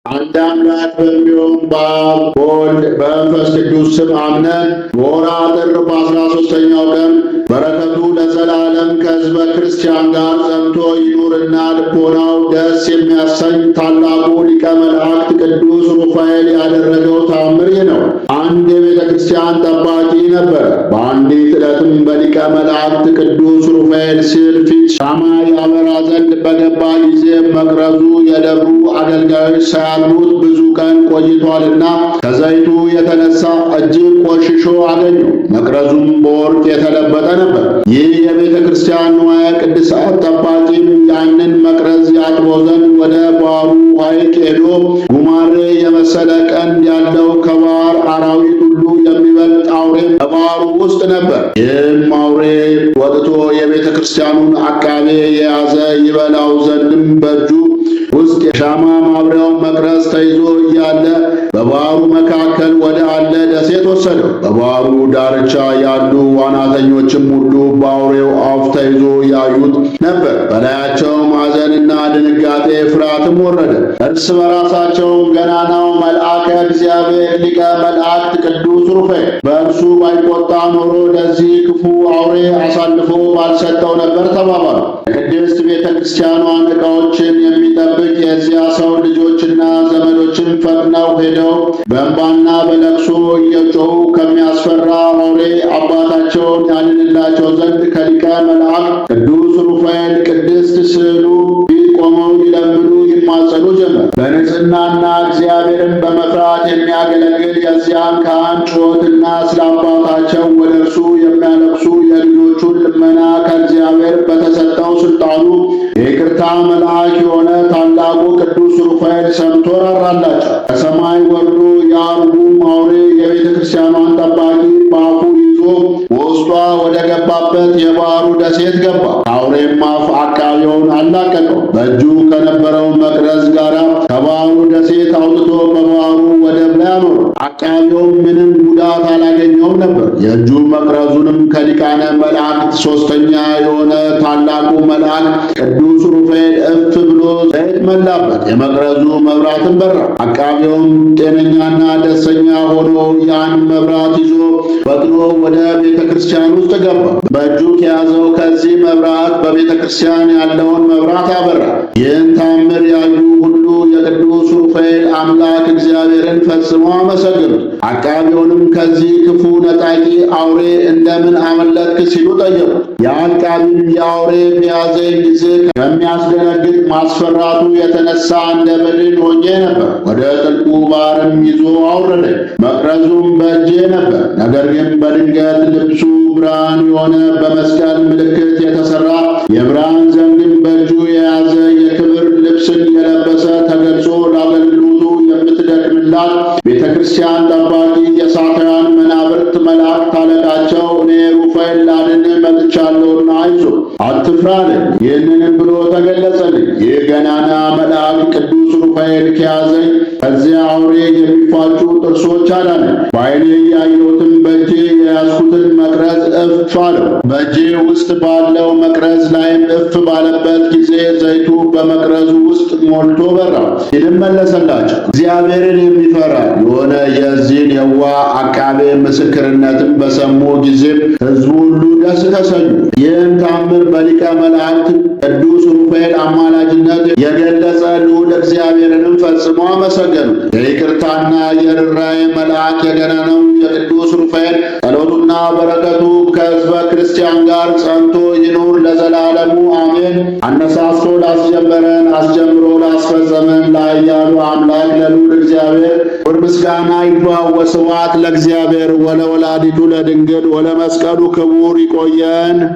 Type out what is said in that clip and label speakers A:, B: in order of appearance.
A: አንድ አምላክ በሚሆን በአብ በወልድ በመንፈስ ቅዱስ ስም አምነን በወርኃ ጥር በ13ኛው ቀን በረከቱ ለዘላለም ከሕዝበ ክርስቲያን ጋር ጸንቶ ይኑርና ልቦናው ደስ የሚያሰኝ ታላቁ ሊቀ መላእክት ቅዱስ ሩፋኤል ያደረገው ተአምር ይህ ነው። አንድ የቤተ ክርስቲያን ጠባቂ ነበረ። በአንዲት ዕለትም በሊቀ መላእክት ቅዱስ ሩፋኤል ስዕል ፊት ሻማ ያበራ ዘንድ በገባ ጊዜ መቅረዙ የደብሩ አገልጋዮች ሳያልሙት ብዙ ቀን ቆይቷልና ከዘይቱ የተነሳ እጅግ ቆሽሾ አገኘው። መቅረዙም በወርቅ የተለበጠ ነበር። ይህ የቤተ ክርስቲያን ንዋየ ቅድሳት ጠባቂም ያንን መቅረዝ ያጥበው ዘንድ ወደ ባሕሩ ሐይቅ ሄዶ ጉማሬ የመሰለ ቀንድ ያለው ከባሕር አራዊት ሁሉ የሚበልጥ አውሬ በባሕሩ ውስጥ ነበር። ይህም አውሬ ወጥቶ የቤተ ክርስቲያኑን አቃቤ የያዘ ይበላው ዘንድም በእጁ ውስጥ የሻማ ማብሪያው መቅረዝ ተይዞ እያለ በባሕሩ መካከል ወደ አለ ደሴት ወሰደው። በባሕሩ ዳርቻ ያሉ ዋናተኞችም ሁሉ በአውሬው አፍ ተይዞ ያዩት ነበር። በላያቸው ማዘንና ድንጋጤ ፍርሃትም ወረደ። እርስ በራሳቸውም ገናናው መልአከ እግዚአብሔር ሊቀ መላእክት ቅዱስ ሩፋኤል በእርሱ ባይቆጣ ኖሮ ለዚህ ክፉ አውሬ አሳልፎ ባልሰጠው ነበር ተባባሉ። የቅድስት ቤተ ክርስቲያኗን ዕቃዎችን የሚጠብቅ የዚያ ሰው ልጆችና ዘመዶችም ፈጥነው ሄደው በእንባና በለቅሶ እየጮሁ ከሚያስፈራ አውሬ አባታቸውን ያድንላቸው ዘንድ ከሊቀ መላእክት ቅዱስ ሩፋኤል ቅድስት ስዕሉ ፊት ቆመው ይለምኑ ይማጸኑ ጀመር። በንጽሕናና እግዚአብሔርን በመፍራት የሚያገለግል የዚያን ካህን ጩኸትና ስለ አባታቸው ወደ እርሱ የሚያለቅሱ የልጆቹን ልመና ከእግዚአብሔር በተሰጠው ስልጣኑ የይቅርታ መልአክ የሆነ ታላቁ ቅዱስ ሩፋኤል ሰምቶ ራራላቸው። ከሰማይ ወርዶ የአርጉም አውሬ የቤተ ክርስቲያኗን ጠባቂ በአፉ ይዞ በውስጧ ወደ ገባበት የባሕሩ ደሴት ገባ። ከአውሬም አፍ አቃቤውን አላቀቀው። በእጁ ከነበረው መቅረዝ ጋር ከባሕሩ ደሴት አውጥቶ በባሕሩ ወደብ ላይ አኖረው። አቃቤውም ምንም ጉዳት አላገኘውም ነበር። የእጁ መቅረዙንም ከሊቃነ መላእክት ሦስተኛ የሆነ ታላቁ መልአክ ቅዱስ ሩፋኤል እፍ ብሎ ዘይት መላበት። የመቅረዙ መብራትን በራ። አቃቤውም ጤነኛና ደስተኛ ሆኖ ያን መብራት ይዞ ፈጥኖ ወደ ቤተ ክርስቲያን ውስጥ ገባ። በእጁ ከያዘው ከዚህ መብራት በቤተ ክርስቲያን ያለውን መብራት አበራ። ይህን ታምር ያዩ ሁሉ የቅዱስ ሩፋኤል አምላክ እግዚአብሔርን ፈጽመው አመሰገኑት። አቃቤውንም ከዚህ ክፉ ነጣቂ አውሬ እንደምን አመለጥክ ሲሉ ጠየቁት። የአቃቢም የአውሬ በያዘኝ ጊዜ ከሚያስደነግጥ ማስፈራቱ የተነሳ እንደ በድን ሆኜ ነበር። ወደ ጥልቁ ባሕርም ይዞ አውረደኝ። መቅረዙም በእጄ ነበር። ነገር ግን በድንገት ልብሱ ብርሃን የሆነ በመስቀል ምልክት የተሠራ የብርሃን ዘንግን በእጁ የያዘ የክብር ልብስን የለበሰ ተገልጾ ለአገልግሎቱ የምትደክምላት ቤተ ክርስቲያን ጠባቂ የሳታውያን መናብርት መላእክት አለቃቸው እኔ ሩፋኤል ላድን መጥቻለሁና አይዞህ አትፍራ አለኝ። ይህንንም ብሎ ተገለጸልኝ። ይህ ገናና መልአክ ቅዱስ ሩፋኤል ከያዘኝ ከዚያ አውሬ የሚፋጩ ጥርሶች አዳነኝ። በዓይኔ ያየሁትን በእጄ የያዝኩትን መቅረዝ እፍ አለው። በእጄ ውስጥ ባለው መቅረዝ ላይም እፍ ባለበት ጊዜ ዘይቱ በመቅረዙ ውስጥ ሞልቶ በራ። ይህም መለሰላቸው። እግዚአብሔርን የሚፈራ የሆነ የዚህን የዋህ አቃቤ ምስክርነትን በሰሙ ጊዜም ሕዝቡ ሁሉ ደስ ተሰኙ። ይህን ታምር በሊቀ መላእክት ቅዱስ ሩፋኤል አማላጅነት የገለጸ ልዑል እግዚአብሔርንም ፈጽሞ አመሰገኑት። የይቅርታና የርኅራኄ መልአክ የገናናው የቅዱስ ሩፋኤል ጸሎቱና በረከቱ ከሕዝበ ክርስቲያን ጋር ጸንቶ ይኑር ለዘላለሙ አሜን። አነሳስቶ ላስጀመረን አስጀምሮ ላስፈጸመን ለኃያሉ አምላክ ለልዑል እግዚአብሔር ክብር ምስጋና ይግባው። ወስብሐት ለእግዚአብሔር ወለወላዲቱ ለድንግል ወለመስቀሉ ክቡር። ይቆየን።